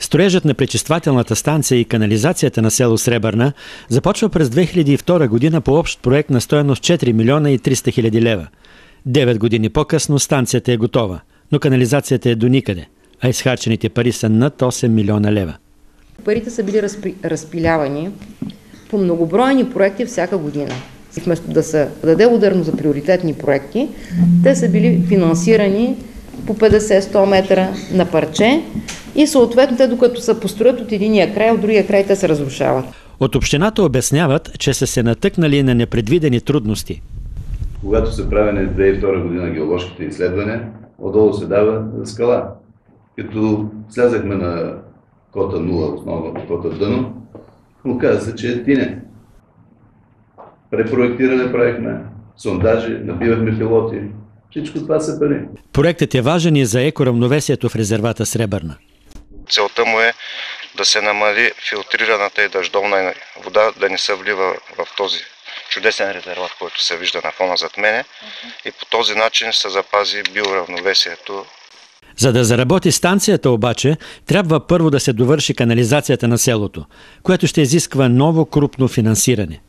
Строежът на пречиствателната станция и канализацията на село Сребърна започва през 2002 година по общ проект на стойност 4 милиона и 300 хиляди лева. 9 години по-късно станцията е готова, но канализацията е до никъде, а изхарчените пари са над 8 милиона лева. Парите са били разпилявани по многобройни проекти всяка година. Вместо да се даде ударно за приоритетни проекти, те са били финансирани по 50-100 метра на парче и съответно те, докато се построят от единия край, от другия край те се разрушават. От общината обясняват, че са се натъкнали на непредвидени трудности. Когато са правени 2002 година геоложките изследвания, отдолу се дава скала. Като слязахме на кота 0, основно кота дъно, оказа се, че е тине. Препроектиране правихме, сондажи, набивахме пилоти. Всичко това са пари. Проектът е важен и за екоравновесието в резервата Сребърна. Целта му е да се намали филтрираната и дъждовна вода, да не се влива в този чудесен резерват, който се вижда на фона зад мене, и по този начин се запази биоравновесието. За да заработи станцията обаче, трябва първо да се довърши канализацията на селото, което ще изисква ново крупно финансиране.